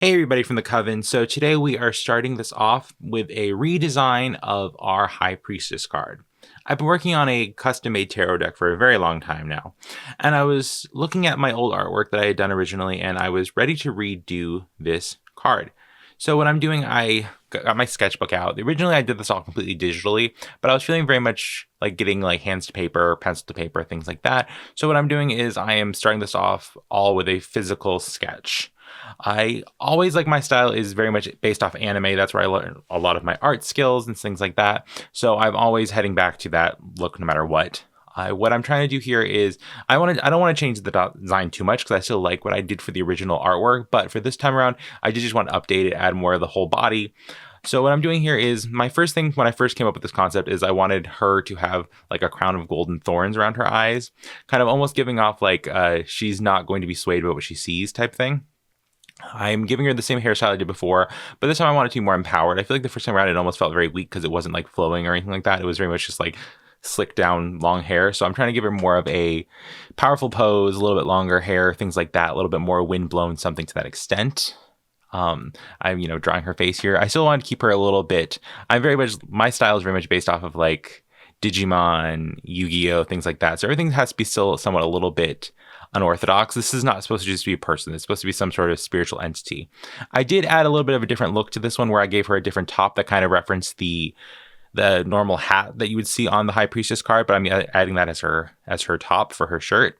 Hey everybody from the Coven. So today we are starting this off with a redesign of our High Priestess card. I've been working on a custom-made tarot deck for a very long time now, and I was looking at my old artwork that I had done originally, and I was ready to redo this card. So what I'm doing, I got my sketchbook out. Originally I did this all completely digitally, but I was feeling very much like getting like hands to paper, pencil to paper, things like that. So what I'm doing is I am starting this off all with a physical sketch. I always like my style is very much based off anime. That's where I learn a lot of my art skills and things like that. So I'm always heading back to that look no matter what. What I'm trying to do here is I don't want to change the design too much because I still like what I did for the original artwork. But for this time around, I did just want to update it, add more of the whole body. So what I'm doing here is my first thing when I first came up with this concept is I wanted her to have like a crown of golden thorns around her eyes, kind of almost giving off like she's not going to be swayed by what she sees type thing. I'm giving her the same hairstyle I did before, but this time I wanted to be more empowered. I feel like the first time around it almost felt very weak because it wasn't like flowing or anything like that. It was very much just like slicked down long hair. So I'm trying to give her more of a powerful pose, a little bit longer hair, things like that, a little bit more wind blown, something to that extent. I'm drawing her face here. I still want to keep her a little bit. My style is very much based off of like Digimon, Yu-Gi-Oh, things like that. So everything has to be still somewhat a little bit unorthodox. This is not supposed to just be a person. It's supposed to be some sort of spiritual entity. I did add a little bit of a different look to this one where I gave her a different top that kind of referenced the normal hat that you would see on the High Priestess card, but I'm adding that as her top for her shirt.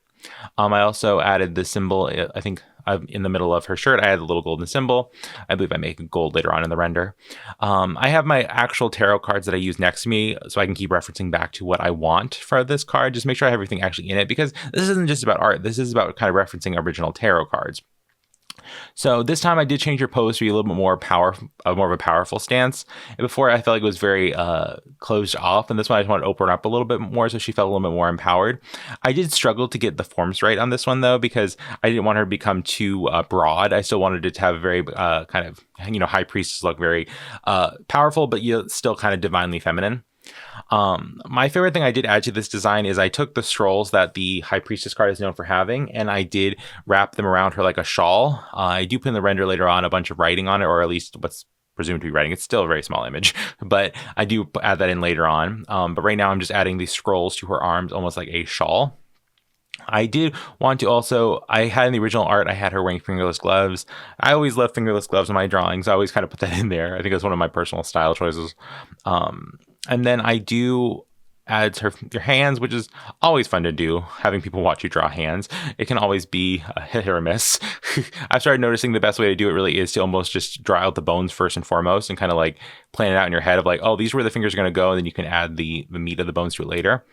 I also added the symbol, I think in the middle of her shirt, I had a little golden symbol. I believe I make gold later on in the render. I have my actual tarot cards that I use next to me so I can keep referencing back to what I want for this card. Just make sure I have everything actually in it because this isn't just about art. This is about kind of referencing original tarot cards. So this time I did change her pose to be a little bit more more of a powerful stance. And before I felt like it was very closed off, and this one I just wanted to open her up a little bit more so she felt a little bit more empowered. I did struggle to get the forms right on this one though because I didn't want her to become too broad. I still wanted it to have a very kind of high priestess look, very powerful, but still kind of divinely feminine. My favorite thing I did add to this design is I took the scrolls that the High Priestess card is known for having, and I did wrap them around her like a shawl. I do put in the render later on a bunch of writing on it, or at least what's presumed to be writing. It's still a very small image, but I do add that in later on. But right now I'm just adding these scrolls to her arms, almost like a shawl. I did want to also, I had in the original art, I had her wearing fingerless gloves. I always love fingerless gloves in my drawings. I always kind of put that in there. I think it's one of my personal style choices. And then I do add her hands, which is always fun to do. Having people watch you draw hands, it can always be a hit or a miss. I've started noticing the best way to do it really is to almost just draw out the bones first and foremost and kind of like plan it out in your head of like, oh, these are where the fingers are going to go. And then you can add the meat of the bones to it later.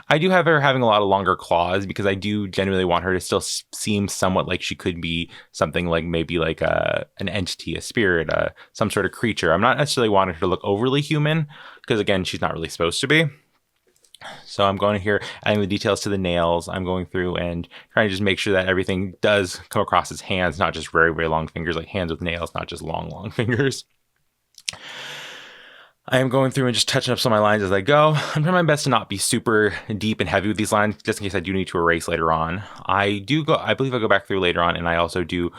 I do have her having a lot of longer claws because I do genuinely want her to still seem somewhat like she could be something like maybe like an entity, a spirit, some sort of creature. I'm not necessarily wanting her to look overly human because again, she's not really supposed to be. So I'm going here, adding the details to the nails. I'm going through and trying to just make sure that everything does come across as hands, not just very, very long fingers, like hands with nails, not just long, long fingers. I am going through and just touching up some of my lines as I go. I'm trying my best to not be super deep and heavy with these lines, just in case I do need to erase later on. I believe I'll go back through later on, and I also do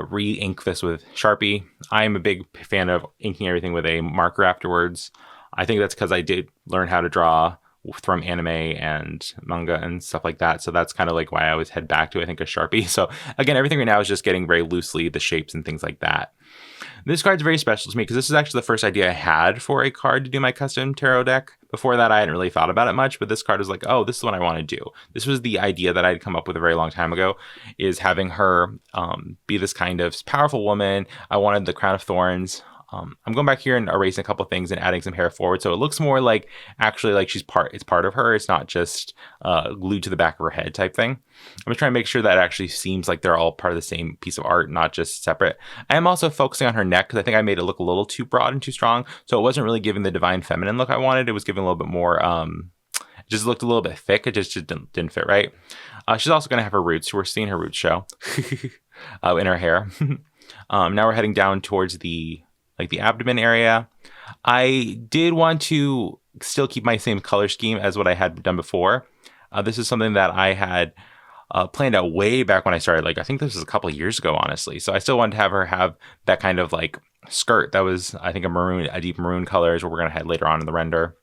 re-ink this with Sharpie. I am a big fan of inking everything with a marker afterwards. I think that's because I did learn how to draw from anime and manga and stuff like that. So that's kind of like why I always head back to, I think, a Sharpie. So again, everything right now is just getting very loosely the shapes and things like that. This card's very special to me because this is actually the first idea I had for a card to do my custom tarot deck. Before that, I hadn't really thought about it much, but this card was like, oh, this is what I want to do. This was the idea that I'd come up with a very long time ago, is having her be this kind of powerful woman. I wanted the crown of thorns. I'm going back here and erasing a couple things and adding some hair forward, so it looks more like actually like it's part of her. It's not just glued to the back of her head type thing. I'm just trying to make sure that it actually seems like they're all part of the same piece of art, not just separate. I am also focusing on her neck because I think I made it look a little too broad and too strong, so it wasn't really giving the divine feminine look I wanted. It was giving a little bit more. It just looked a little bit thick. It just didn't fit right. She's also going to have her roots. We're seeing her roots show in her hair. Now we're heading down towards the abdomen area. I did want to still keep my same color scheme as what I had done before. This is something that I had planned out way back when I started. Like, I think this was a couple of years ago, honestly. So I still wanted to have her have that kind of like skirt that was, I think, a deep maroon color is what we're going to head later on in the render.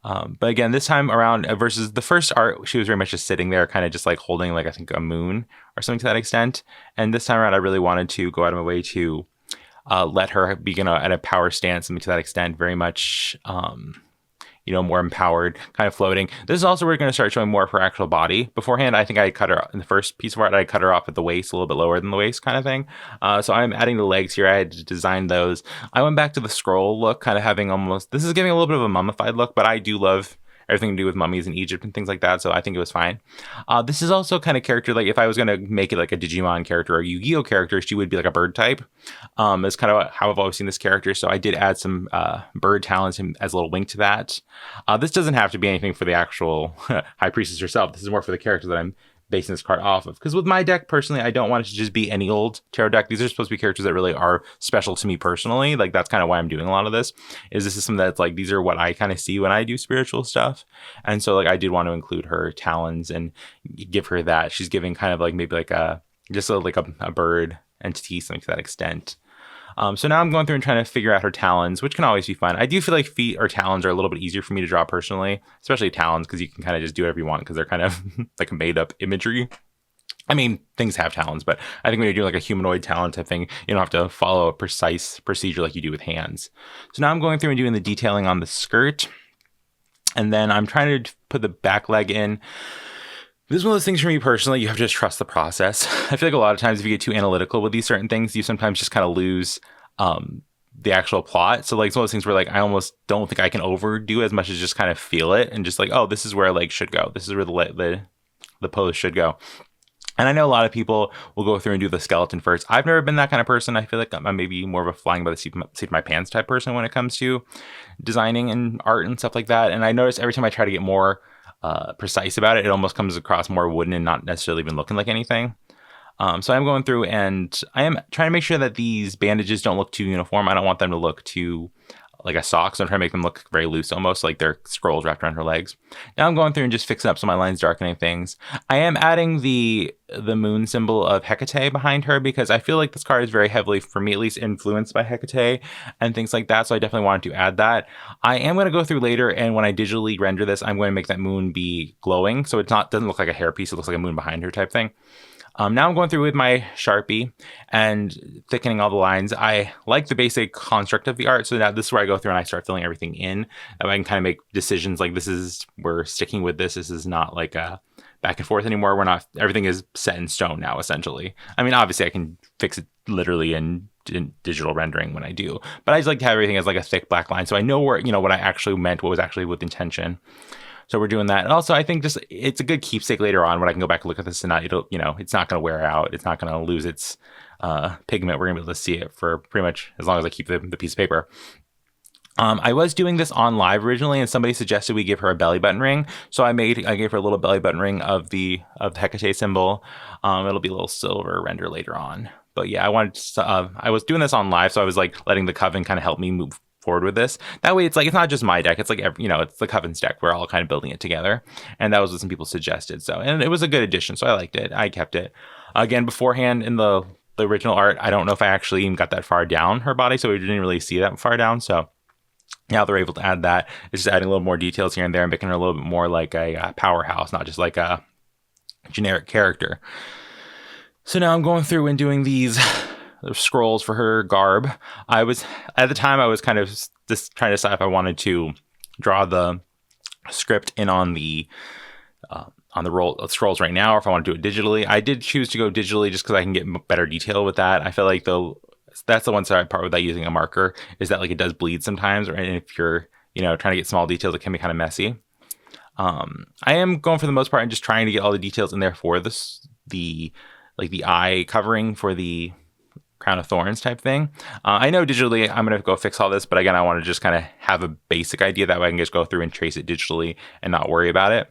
But again, this time around versus the first art, she was very much just sitting there, kind of just like holding like, I think, a moon or something to that extent. And this time around, I really wanted to go out of my way to let her be, at a power stance, something to that extent, very much, more empowered, kind of floating. This is also where we're going to start showing more of her actual body. Beforehand, I think I cut her in the first piece of art. I cut her off at the waist, a little bit lower than the waist kind of thing. So I'm adding the legs here. I had to design those. I went back to the scroll look, kind of having this is giving a little bit of a mummified look, but I do love everything to do with mummies in Egypt and things like that, so I think it was fine. This is also kind of character, like if I was going to make it like a Digimon character or Yu-Gi-Oh character, she would be like a bird type. It's kind of how I've always seen this character, so I did add some bird talents as a little wink to that. This doesn't have to be anything for the actual High Priestess herself. This is more for the character that I'm basing this card off of, because with my deck personally, I don't want it to just be any old tarot deck. These are supposed to be characters that really are special to me personally. Like, that's kind of why I'm doing a lot of this. This is something that's like, these are what I kind of see when I do spiritual stuff. And so like I did want to include her talons and give her that. She's giving kind of like maybe like a bird entity, something to that extent. So now I'm going through and trying to figure out her talons, which can always be fun. I do feel like feet or talons are a little bit easier for me to draw personally, especially talons, because you can kind of just do whatever you want because they're kind of like made up imagery. I mean, things have talons, but I think when you're doing like a humanoid talon type thing, you don't have to follow a precise procedure like you do with hands. So now I'm going through and doing the detailing on the skirt. And then I'm trying to put the back leg in. This is one of those things for me personally, you have to just trust the process. I feel like a lot of times if you get too analytical with these certain things, you sometimes just kind of lose the actual plot. So like it's one of those things where like I almost don't think I can overdo as much as just kind of feel it and just like, oh, this is where a leg should go. This is where the pose should go. And I know a lot of people will go through and do the skeleton first. I've never been that kind of person. I feel like I'm maybe more of a flying by the seat of my pants type person when it comes to designing and art and stuff like that. And I notice every time I try to get more precise about it, it almost comes across more wooden and not necessarily even looking like anything. So I'm going through and I am trying to make sure that these bandages don't look too uniform. I don't want them to look too like a sock, so I'm trying to make them look very loose, almost like they're scrolls wrapped around her legs. Now I'm going through and just fixing up some of my lines, darkening things. I am adding the moon symbol of Hecate behind her because I feel like this card is very heavily, for me at least, influenced by Hecate and things like that, so I definitely wanted to add that. I am going to go through later, and when I digitally render this, I'm going to make that moon be glowing, so doesn't look like a hairpiece, it looks like a moon behind her type thing. Now I'm going through with my Sharpie and thickening all the lines. I like the basic construct of the art, so now this is where I go through and I start filling everything in. That way I can kind of make decisions like we're sticking with this. This is not like a back and forth anymore. Everything is set in stone now, essentially. I mean, obviously I can fix it literally in digital rendering when I do, but I just like to have everything as like a thick black line, so I know where, what I actually meant, what was actually with intention. So we're doing that. And also, I think it's a good keepsake later on when I can go back and look at this and not, it's not going to wear out. It's not going to lose its pigment. We're going to be able to see it for pretty much as long as I keep the piece of paper. I was doing this on live originally, and somebody suggested we give her a belly button ring. So I gave her a little belly button ring of the Hecate symbol. It'll be a little silver render later on. But yeah, I was doing this on live, so I was like letting the coven kind of help me move forward with this. That way it's like, it's not just my deck, it's like it's the coven's deck. We're all kind of building it together, and that was what some people suggested. So, and it was a good addition, so I liked it. I kept it. Again, beforehand in the original art, I don't know if I actually even got that far down her body, so we didn't really see that far down. So now they're able to add that. It's just adding a little more details here and there and making her a little bit more like a powerhouse, not just like a generic character. So now I'm going through and doing these scrolls for her garb. At the time I was kind of just trying to decide if I wanted to draw the script in on the roll of scrolls right now, or if I want to do it digitally. I did choose to go digitally just because I can get better detail with that. I feel like that's the one side part without using a marker, is that like it does bleed sometimes, right? And if you're trying to get small details, it can be kind of messy. I am going for the most part and just trying to get all the details in there for the eye covering for the crown of thorns type thing. I know digitally I'm going to go fix all this, but again, I want to just kind of have a basic idea, that way I can just go through and trace it digitally and not worry about it.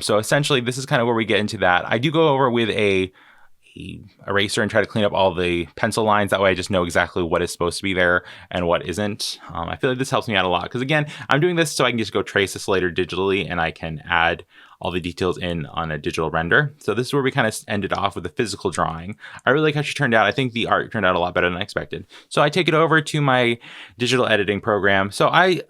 So essentially this is kind of where we get into that. I do go over with a eraser and try to clean up all the pencil lines. That way I just know exactly what is supposed to be there and what isn't. I feel like this helps me out a lot because, again, I'm doing this so I can just go trace this later digitally and I can add all the details in on a digital render. So this is where we kind of ended off with the physical drawing. I really like how she turned out. I think the art turned out a lot better than I expected. So I take it over to my digital editing program. So I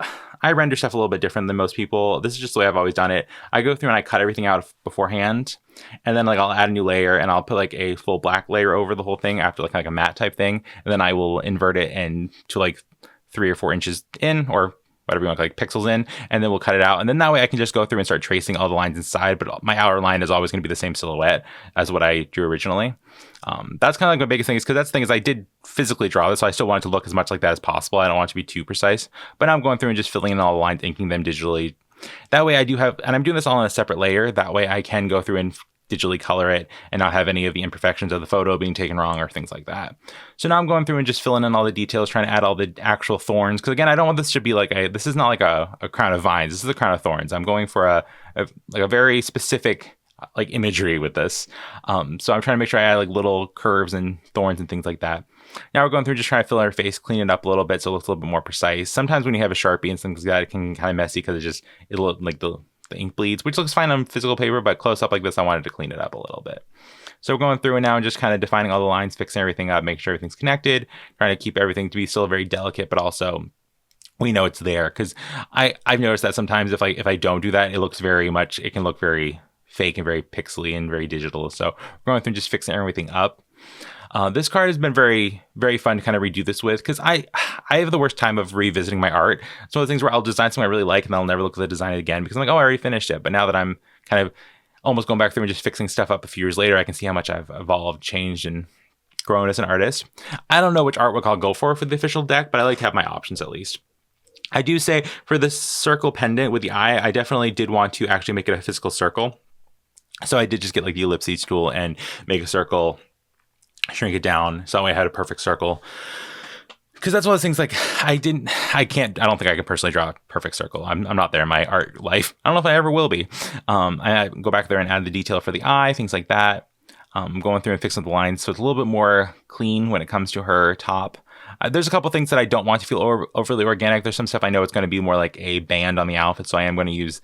render stuff a little bit different than most people. This is just the way I've always done it. I go through and I cut everything out beforehand, and then like I'll add a new layer and I'll put like a full black layer over the whole thing after like a matte type thing, and then I will invert it into like 3 or 4 inches in, or whatever you want, like pixels in, and then we'll cut it out. And then that way I can just go through and start tracing all the lines inside, but my outer line is always going to be the same silhouette as what I drew originally. That's kind of like my biggest thing, is because that's the thing is I did physically draw this, so I still want it to look as much like that as possible. I don't want it to be too precise, but now I'm going through and just filling in all the lines, inking them digitally. That way I do have, and I'm doing this all in a separate layer. That way I can go through and digitally color it and not have any of the imperfections of the photo being taken wrong or things like that. So now I'm going through and just filling in all the details, trying to add all the actual thorns. Because again, I don't want this to be like this is not like a crown of vines. This is a crown of thorns. I'm going for a very specific like imagery with this. So I'm trying to make sure I add like little curves and thorns and things like that. Now we're going through just trying to fill in her face, clean it up a little bit so it looks a little bit more precise. Sometimes when you have a Sharpie and things like that, it can kind of messy because it'll look like the ink bleeds, which looks fine on physical paper, but close up like this, I wanted to clean it up a little bit. So we're going through and now just kind of defining all the lines, fixing everything up, making sure everything's connected, trying to keep everything to be still very delicate, but also we know it's there. Because I've noticed that sometimes if I don't do that, it can look very fake and very pixely and very digital. So we're going through and just fixing everything up. This card has been very, very fun to kind of redo this with, because I have the worst time of revisiting my art. It's one of the things where I'll design something I really like and I'll never look at the design again because I'm like, oh, I already finished it. But now that I'm kind of almost going back through and just fixing stuff up a few years later, I can see how much I've evolved, changed, and grown as an artist. I don't know which artwork I'll go for the official deck, but I like to have my options at least. I do say for this circle pendant with the eye, I definitely did want to actually make it a physical circle. So I did just get like the ellipses tool and make a circle, shrink it down so I had a perfect circle. Because that's one of the things, like, I don't think I can personally draw a perfect circle. I'm not there in my art life. I don't know if I ever will be. I go back there and add the detail for the eye, things like that. Going through and fixing the lines so it's a little bit more clean when it comes to her top. There's a couple things that I don't want to feel overly organic. There's some stuff I know it's going to be more like a band on the outfit, so I am going to use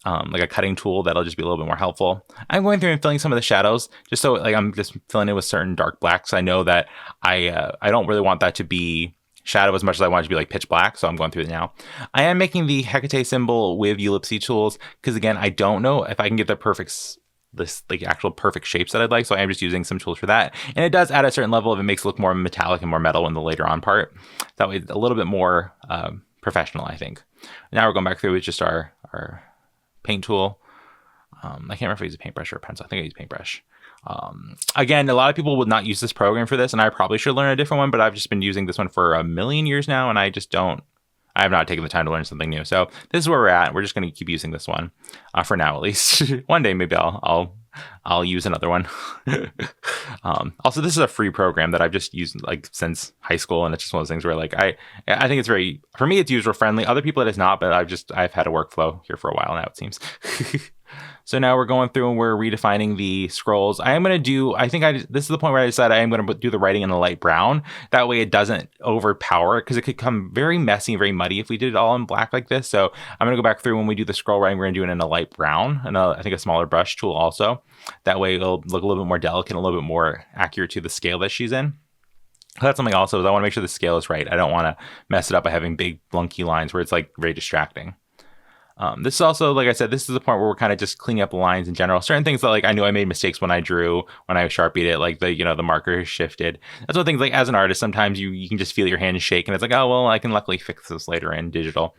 like a cutting tool that'll just be a little bit more helpful. I'm going through and filling some of the shadows, just so like I'm just filling it with certain dark blacks. I know that I don't really want that to be shadow as much as I want it to be like pitch black, so I'm going through it now. I am making the Hecate symbol with ellipses tools because again, I don't know if I can get the actual perfect shapes that I'd like, so I am just using some tools for that. And it does add a certain level of it makes it look more metallic and more metal in the later on part. That way, a little bit more professional, I think. Now we're going back through with just our paint tool. I can't remember if I use a paintbrush or a pencil. I think I use a paintbrush. Again, a lot of people would not use this program for this, and I probably should learn a different one, but I've just been using this one for a million years now, and I have not taken the time to learn something new. So this is where we're at. We're just going to keep using this one for now, at least. One day, maybe I'll use another one. Also, this is a free program that I've just used like since high school, and it's just one of those things where like I think it's for me, it's user friendly. Other people, it is not, but I've had a workflow here for a while now, it seems. So now we're going through and we're redefining the scrolls. This is the point where I decided I am going to do the writing in a light brown. That way it doesn't overpower it, because it could come very messy and very muddy if we did it all in black like this. So I'm going to go back through when we do the scroll writing, we're going to do it in a light brown, and I think a smaller brush tool also. That way it'll look a little bit more delicate and a little bit more accurate to the scale that she's in. That's something also is I want to make sure the scale is right. I don't want to mess it up by having big blunky lines where it's like very distracting. This is also, like I said, this is the point where we're kind of just cleaning up the lines in general. Certain things that like I knew I made mistakes when I Sharpied it, like the marker has shifted. That's one thing, like as an artist, sometimes you can just feel your hand shake and it's like, oh, well, I can luckily fix this later in digital,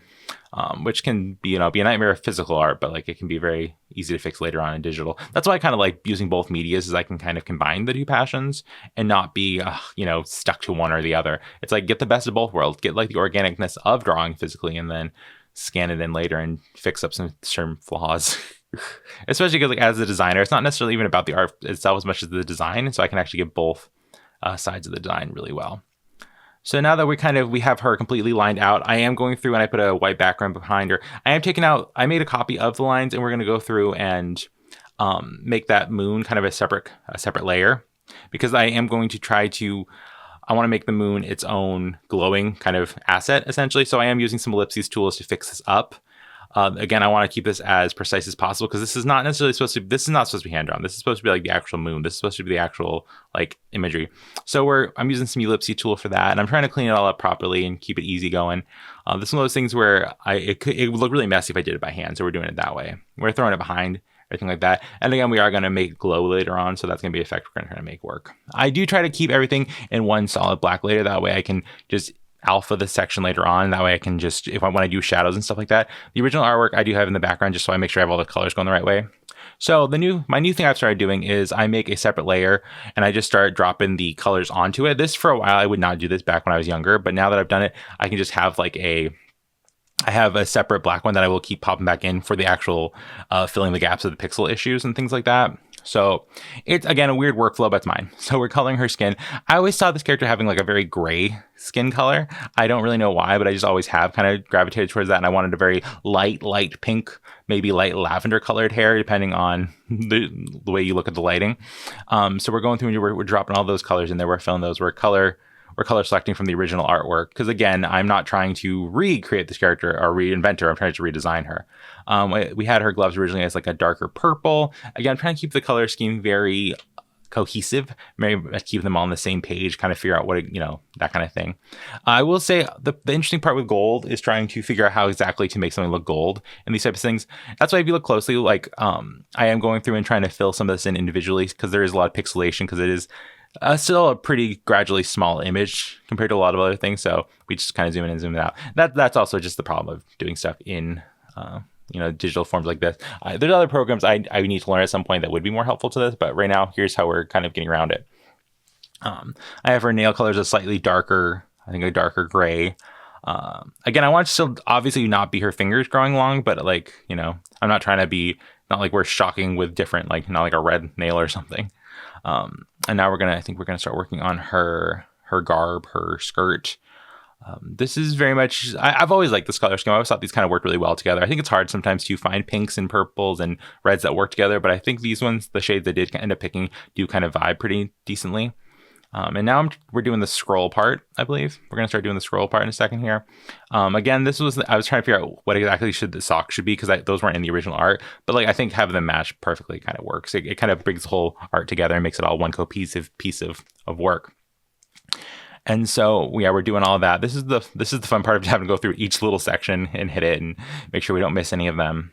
which can be a nightmare of physical art, but like it can be very easy to fix later on in digital. That's why I kind of like using both medias, is I can kind of combine the two passions and not be, stuck to one or the other. It's like get the best of both worlds, get like the organicness of drawing physically and then scan it in later and fix up some flaws. Especially because like as a designer, it's not necessarily even about the art itself as much as the design, so I can actually get both sides of the design really well. So now that we have her completely lined out, I am going through and I put a white background behind her. I made a copy of the lines, and we're going to go through and make that moon kind of a separate layer. because I am going to try to, I want to make the moon its own glowing kind of asset, essentially. So I am using some ellipses tools to fix this up. Again, I want to keep this as precise as possible because this is not necessarily supposed to. This is not supposed to be hand drawn. This is supposed to be like the actual moon. This is supposed to be the actual like imagery. So I'm using some ellipse tool for that, and I'm trying to clean it all up properly and keep it easy going. This is one of those things where it would look really messy if I did it by hand. So we're doing it that way. We're throwing it behind, everything like that. And again, we are going to make glow later on, so that's going to be an effect we're going to try to make work. I do try to keep everything in one solid black layer. That way I can just alpha this section later on. That way I can just, when I do shadows and stuff like that, the original artwork I do have in the background just so I make sure I have all the colors going the right way. So my new thing I've started doing is I make a separate layer and I just start dropping the colors onto it. This, for a while, I would not do this back when I was younger, but now that I've done it, I can just have I have a separate black one that I will keep popping back in for the actual filling the gaps of the pixel issues and things like that. So it's, again, a weird workflow, but it's mine. So we're coloring her skin. I always saw this character having like a very gray skin color. I don't really know why, but I just always have kind of gravitated towards that. And I wanted a very light pink, maybe light lavender colored hair, depending on the way you look at the lighting. So we're going through and we're dropping all those colors in there. We're filling those. We're color selecting from the original artwork. Because again, I'm not trying to recreate this character or reinvent her. I'm trying to redesign her. We had her gloves originally as like a darker purple. Again, I'm trying to keep the color scheme very cohesive, maybe keep them all on the same page, kind of figure out what, that kind of thing. I will say the interesting part with gold is trying to figure out how exactly to make something look gold and these types of things. That's why if you look closely, I am going through and trying to fill some of this in individually because there is a lot of pixelation because it is still a pretty gradually small image compared to a lot of other things. So we just kind of zoom in and zoom it out. That's also just the problem of doing stuff in digital forms like this. There's other programs I need to learn at some point that would be more helpful to this, but right now, here's how we're kind of getting around it. I have her nail colors a slightly darker, I think a darker gray. Again, I want to still obviously not be her fingers growing long, but I'm not trying to be, not like we're shocking with different, not like a red nail or something. And now I think we're gonna start working on her garb, her skirt. This is very much, I've always liked this color scheme. I always thought these kind of worked really well together. I think it's hard sometimes to find pinks and purples and reds that work together, but I think these ones, the shades I did end up picking, do kind of vibe pretty decently. And now we're doing the scroll part, I believe. We're going to start doing the scroll part in a second here. Again, I was trying to figure out what exactly the socks should be because those weren't in the original art. But I think having them match perfectly kind of works. It kind of brings the whole art together and makes it all one cohesive piece of work. And so, we're doing all of that. This is the fun part of having to go through each little section and hit it and make sure we don't miss any of them.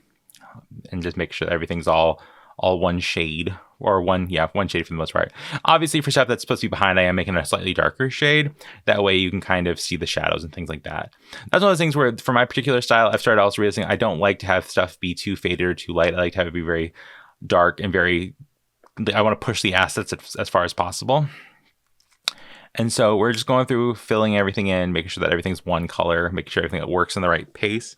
And just make sure that everything's all one shade or one shade for the most part. Obviously, for stuff that's supposed to be behind, I am making a slightly darker shade. That way you can kind of see the shadows and things like that. That's one of the things where, for my particular style, I've started also realizing I don't like to have stuff be too faded or too light. I like to have it be very dark and I want to push the assets as far as possible. And so we're just going through, filling everything in, making sure that everything's one color, making sure everything works in the right pace.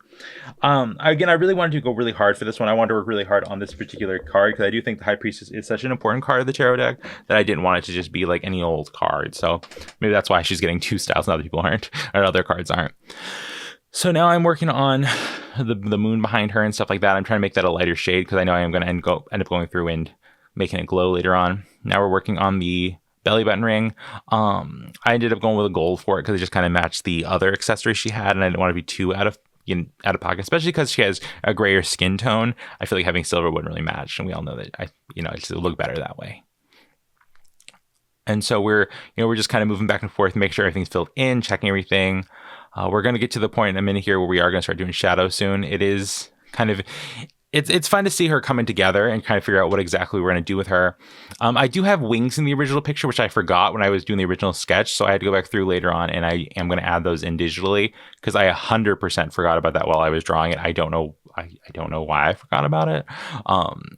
Again, I really wanted to go really hard for this one. I wanted to work really hard on this particular card because I do think the High Priestess is such an important card of the tarot deck that I didn't want it to just be like any old card. So maybe that's why she's getting two styles and other people aren't, or other cards aren't. So now I'm working on the moon behind her and stuff like that. I'm trying to make that a lighter shade because I know I am going to end up going through and making it glow later on. Now we're working on the belly button ring. I ended up going with a gold for it because it just kind of matched the other accessories she had, and I didn't want to be too out of pocket, especially because she has a grayer skin tone. I feel like having silver wouldn't really match, and we all know that it just look better that way. And so we're just kind of moving back and forth, make sure everything's filled in, checking everything. We're going to get to the point in a minute here where we are going to start doing shadows soon. It is kind of it's fun to see her coming together and kind of figure out what exactly we're going to do with her. I do have wings in the original picture, which I forgot when I was doing the original sketch. So I had to go back through later on, and I am going to add those in digitally because I 100% forgot about that while I was drawing it. I don't know why I forgot about it.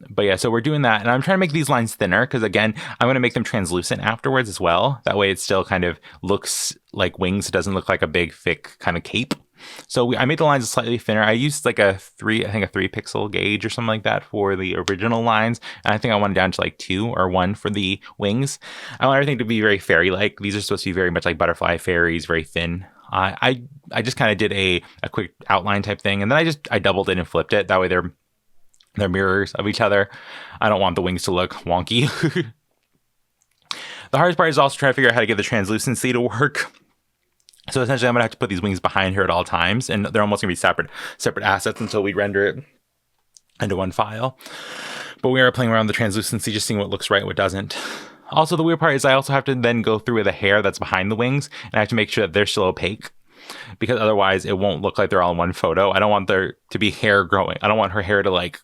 But yeah, so we're doing that. And I'm trying to make these lines thinner because, again, I'm going to make them translucent afterwards as well. That way it still kind of looks like wings. It doesn't look like a big, thick kind of cape. So I made the lines slightly thinner. I used like a 3 pixel gauge or something like that for the original lines. And I think I went down to like 2 or 1 for the wings. I want everything to be very fairy-like. These are supposed to be very much like butterfly fairies, very thin. I just kind of did a quick outline type thing. And then I doubled it and flipped it. That way they're mirrors of each other. I don't want the wings to look wonky. The hardest part is also trying to figure out how to get the translucency to work. So essentially, I'm going to have to put these wings behind her at all times, and they're almost going to be separate assets until we render it into one file. But we are playing around with the translucency, just seeing what looks right, what doesn't. Also, the weird part is I also have to then go through with the hair that's behind the wings, and I have to make sure that they're still opaque, because otherwise it won't look like they're all in one photo. I don't want there to be hair growing. I don't want her hair to like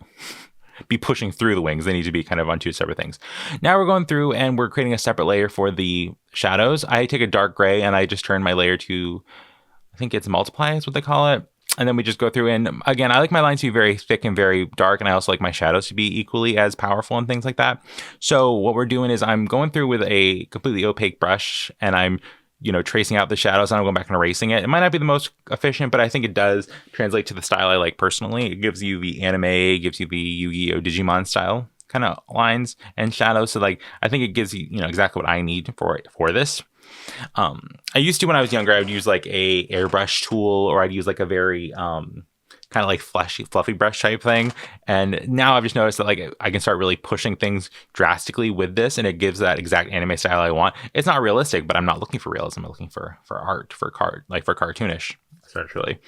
be pushing through the wings. They need to be kind of on two separate things. Now we're going through and we're creating a separate layer for the shadows. I take a dark gray and I just turn my layer to, I think it's multiply is what they call it. And then we just go through, and again, I like my lines to be very thick and very dark, and I also like my shadows to be equally as powerful and things like that. So what we're doing is I'm going through with a completely opaque brush, and I'm, tracing out the shadows, and I'm going back and erasing it. It might not be the most efficient, but I think it does translate to the style I like personally. It gives you the anime, gives you the Yu-Gi-Oh! Digimon style kind of lines and shadows. So like, I think it gives you, exactly what I need for this. I used to, when I was younger, I would use like a airbrush tool, or I'd use like a very kind of like fluffy brush type thing. And now I've just noticed that like I can start really pushing things drastically with this, and it gives that exact anime style I want. It's not realistic, but I'm not looking for realism. I'm looking for art, for cartoonish, essentially.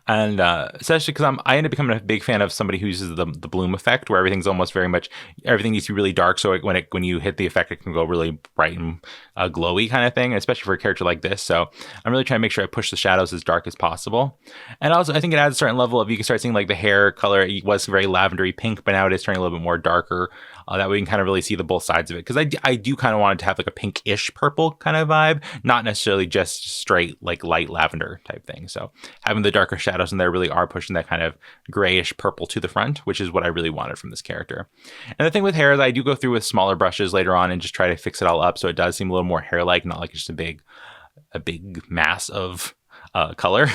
And especially because I end up becoming a big fan of somebody who uses the bloom effect, where everything's almost very much, everything needs to be really dark, so when you hit the effect, it can go really bright and glowy kind of thing, especially for a character like this. So I'm really trying to make sure I push the shadows as dark as possible. And also, I think it adds a certain level of, you can start seeing like the hair color. It was very lavendery pink, but now it is turning a little bit more darker. That way you can kind of really see the both sides of it. Because I do kind of want it to have like a pinkish purple kind of vibe, not necessarily just straight like light lavender type thing. So having the darker shadows in there really are pushing that kind of grayish purple to the front, which is what I really wanted from this character. And the thing with hair is I do go through with smaller brushes later on and just try to fix it all up so it does seem a little more hair-like, not like just a big mass of color.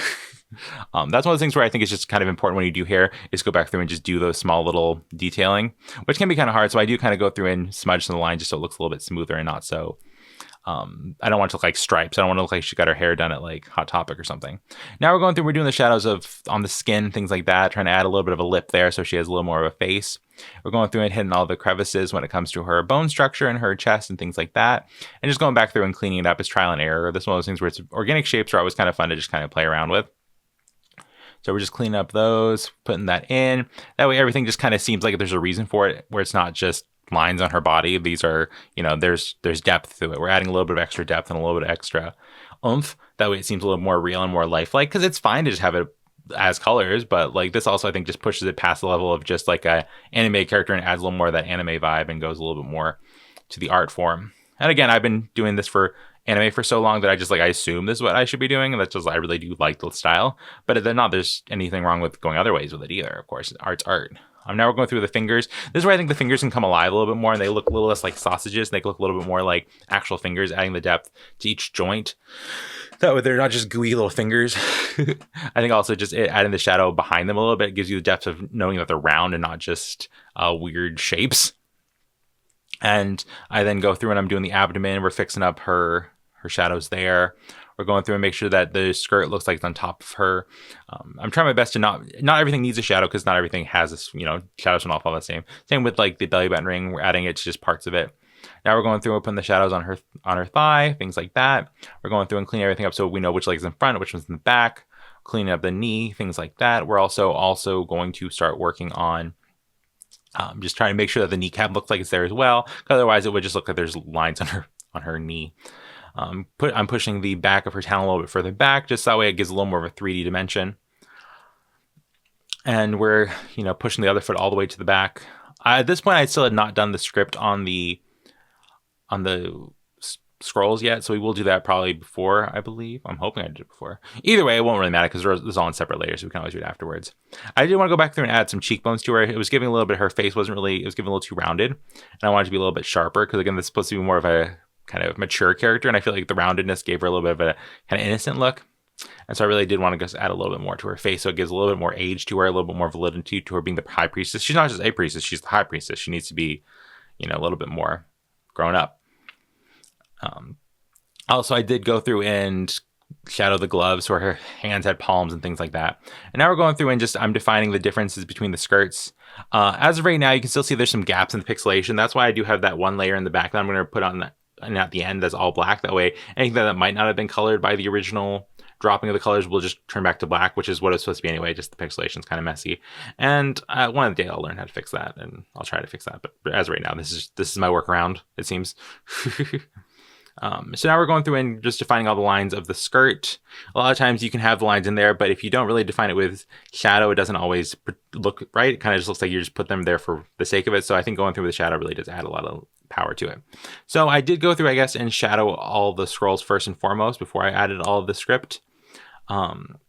That's one of the things where I think it's just kind of important when you do hair is go back through and just do those small little detailing, which can be kind of hard. So I do kind of go through and smudge some of the line just so it looks a little bit smoother and not so, I don't want it to look like stripes. I don't want to look like she got her hair done at like Hot Topic or something. Now we're doing the shadows on the skin, things like that, trying to add a little bit of a lip there so she has a little more of a face. We're going through and hitting all the crevices when it comes to her bone structure and her chest and things like that. And just going back through and cleaning it up is trial and error. This is one of those things where organic shapes are always kind of fun to just kind of play around with. So we're just cleaning up those, putting that in. That way everything just kind of seems like there's a reason for it, where it's not just lines on her body. These are, there's depth to it. We're adding a little bit of extra depth and a little bit of extra oomph. That way it seems a little more real and more lifelike, because it's fine to just have it as colors, but like this also I think just pushes it past the level of just like a anime character and adds a little more of that anime vibe and goes a little bit more to the art form. And again, I've been doing this for anime for so long that I assume this is what I should be doing, and that's just, I really do like the style, but there's anything wrong with going other ways with it either. Of course, art's art. Now we're going through the fingers. This is where I think the fingers can come alive a little bit more, and they look a little less like sausages. They look a little bit more like actual fingers, adding the depth to each joint. That way they're not just gooey little fingers. I think also just adding the shadow behind them a little bit gives you the depth of knowing that they're round and not just weird shapes. And I then go through and I'm doing the abdomen. We're fixing up her shadows there. We're going through and make sure that the skirt looks like it's on top of her. I'm trying my best to not everything needs a shadow, because not everything has this, shadows don't all fall the same. Same with like the belly button ring. We're adding it to just parts of it. Now we're going through and putting the shadows on her thigh, things like that. We're going through and cleaning everything up so we know which leg's in front, which one's in the back, cleaning up the knee, things like that. We're also going to start working on just trying to make sure that the kneecap looks like it's there as well, because otherwise it would just look like there's lines on her knee. I'm pushing the back of her talon a little bit further back, just that way it gives a little more of a 3D dimension. And we're, pushing the other foot all the way to the back. At this point, I still had not done the script on the scrolls yet, so we will do that probably before, I believe. I'm hoping I did it before. Either way, it won't really matter, because this is all in separate layers, so we can always do it afterwards. I did want to go back through and add some cheekbones to her. It was giving a little bit, her face it was giving a little too rounded, and I wanted it to be a little bit sharper, because again, this is supposed to be more of a kind of mature character, and I feel like the roundedness gave her a little bit of a kind of innocent look. And so I really did want to just add a little bit more to her face, so it gives a little bit more age to her, a little bit more validity to her being the High Priestess. She's not just a priestess, she's the High Priestess. She needs to be, a little bit more grown up. Also, I did go through and shadow the gloves where her hands had palms and things like that. And now we're going through and I'm defining the differences between the skirts. As of right now, you can still see there's some gaps in the pixelation. That's why I do have that one layer in the back that I'm going to put on and at the end that's all black. That way, anything that might not have been colored by the original dropping of the colors will just turn back to black, which is what it's supposed to be anyway. Just the pixelation is kind of messy. And one of the day I'll learn how to fix that, and I'll try to fix that. But as of right now, this is my workaround, it seems. So now we're going through and just defining all the lines of the skirt. A lot of times you can have the lines in there, but if you don't really define it with shadow, it doesn't always look right. It kind of just looks like you just put them there for the sake of it. So I think going through with the shadow really does add a lot of power to it. So I did go through, I guess, and shadow all the scrolls first and foremost before I added all of the script. I'm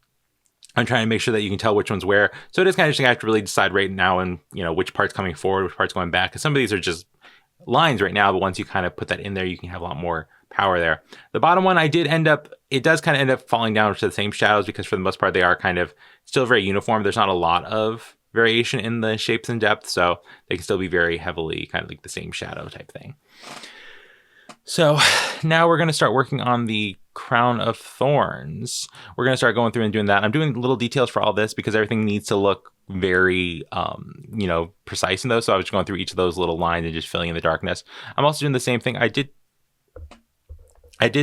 trying to make sure that you can tell which one's where. So it is kind of interesting. I have to really decide right now and which part's coming forward, which part's going back. Because some of these are just lines right now, but once you kind of put that in there, you can have a lot more power there. The bottom one, it does kind of end up falling down to the same shadows because for the most part, they are kind of still very uniform. There's not a lot of variation in the shapes and depth, so they can still be very heavily kind of like the same shadow type thing. So now we're going to start working on the crown of thorns. We're going to start going through and doing that. I'm doing little details for all this because everything needs to look very, precise in those. So I was going through each of those little lines and just filling in the darkness. I'm also doing the same thing. I did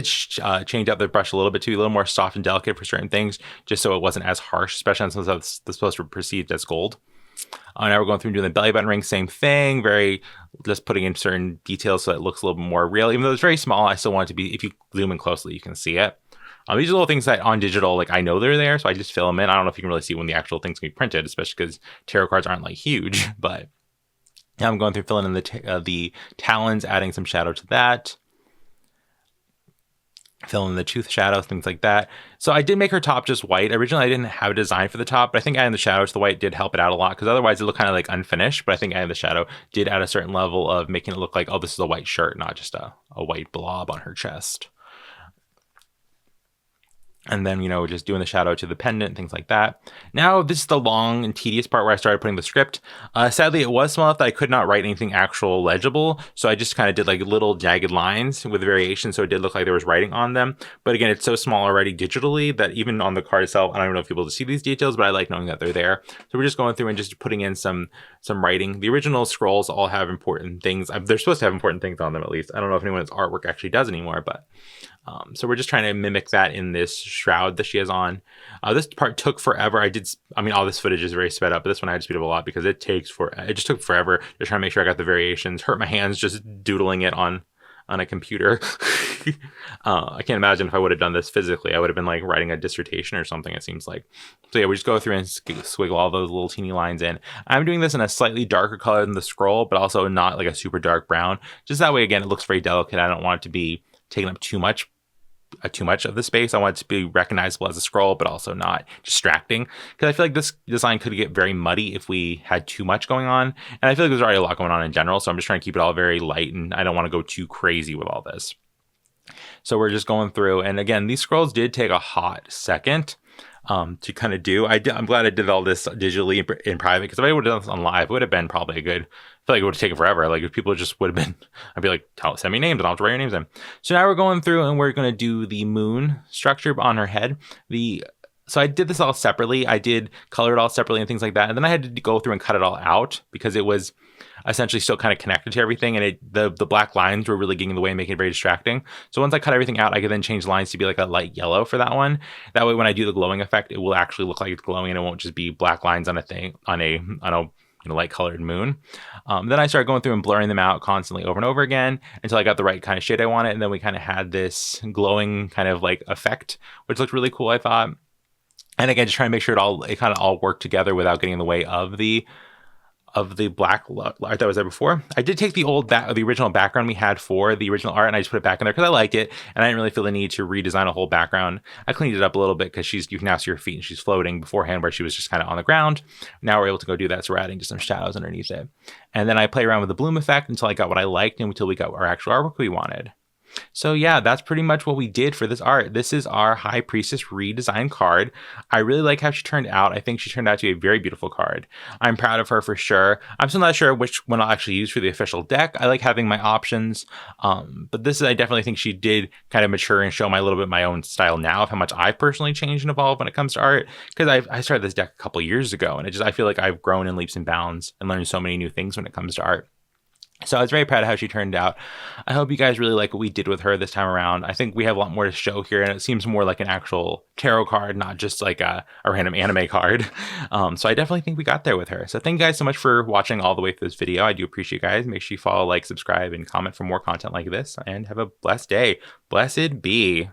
change up the brush a little bit too, a little more soft and delicate for certain things, just so it wasn't as harsh, especially on some stuff that's supposed to be perceived as gold. Now we're going through and doing the belly button ring, same thing, just putting in certain details so it looks a little bit more real. Even though it's very small, I still want it to be, if you zoom in closely, you can see it. These are little things that on digital, like I know they're there, so I just fill them in. I don't know if you can really see when the actual thing's going to be printed, especially because tarot cards aren't like huge, but yeah, I'm going through filling in the talons, adding some shadow to that. Fill in the tooth shadows, things like that. So I did make her top just white. Originally, I didn't have a design for the top, but I think adding the shadow to the white did help it out a lot because otherwise it looked kind of like unfinished. But I think adding the shadow did add a certain level of making it look like, oh, this is a white shirt, not just a white blob on her chest. And then, just doing the shadow to the pendant, things like that. Now, this is the long and tedious part where I started putting the script. Sadly, it was small enough that I could not write anything actual legible. So I just kind of did like little jagged lines with variation. So it did look like there was writing on them. But again, it's so small already digitally that even on the card itself, I don't know if you'll be able to see these details, but I like knowing that they're there. So we're just going through and just putting in some writing. The original scrolls all have important things. They're supposed to have important things on them, at least. I don't know if anyone's artwork actually does anymore, but... so we're just trying to mimic that in this shroud that she has on. This part took forever. All this footage is very sped up, but this one I had to speed up a lot because it just took forever to try to make sure I got the variations. Hurt my hands just doodling it on a computer. I can't imagine if I would have done this physically. I would have been like writing a dissertation or something, it seems like. So yeah, we just go through and squiggle all those little teeny lines in. I'm doing this in a slightly darker color than the scroll, but also not like a super dark brown. Just that way, again, it looks very delicate. I don't want it to be taking up too much of the space. I want it to be recognizable as a scroll, but also not distracting. Because I feel like this design could get very muddy if we had too much going on. And I feel like there's already a lot going on in general. So I'm just trying to keep it all very light. And I don't want to go too crazy with all this. So we're just going through. And again, these scrolls did take a hot second to kind of do. I'm glad I did all this digitally in private. Because if I would have done this on live, it would have been probably a good... I feel like it would have taken forever. Like if people just would have been, I'd be like, send me names and I'll have to write your names in. So now we're going through and we're going to do the moon structure on her head. So I did this all separately. I did color it all separately and things like that. And then I had to go through and cut it all out because it was essentially still kind of connected to everything. And the black lines were really getting in the way and making it very distracting. So once I cut everything out, I could then change the lines to be like a light yellow for that one. That way, when I do the glowing effect, it will actually look like it's glowing and it won't just be black lines on a light colored moon. Then I started going through and blurring them out constantly over and over again until I got the right kind of shade I wanted. And then we kind of had this glowing kind of like effect, which looked really cool, I thought. And again, just trying to make sure it kind of all worked together without getting in the way of the black art that was there before. I did take the original background we had for the original art and I just put it back in there because I liked it and I didn't really feel the need to redesign a whole background. I cleaned it up a little bit because you can now see her feet and she's floating beforehand where she was just kind of on the ground. Now we're able to go do that, so we're adding just some shadows underneath it. And then I play around with the bloom effect until I got what I liked and until we got our actual artwork we wanted. So yeah, that's pretty much what we did for this art. This is our High Priestess redesigned card. I really like how she turned out. I think she turned out to be a very beautiful card. I'm proud of her for sure. I'm still not sure which one I'll actually use for the official deck. I like having my options. But I definitely think she did kind of mature and show a little bit my own style now of how much I've personally changed and evolved when it comes to art. Because I started this deck a couple years ago and I feel like I've grown in leaps and bounds and learned so many new things when it comes to art. So I was very proud of how she turned out. I hope you guys really like what we did with her this time around. I think we have a lot more to show here, and it seems more like an actual tarot card, not just like a random anime card. So I definitely think we got there with her. So thank you guys so much for watching all the way through this video. I do appreciate you guys. Make sure you follow, like, subscribe, and comment for more content like this, and have a blessed day. Blessed be.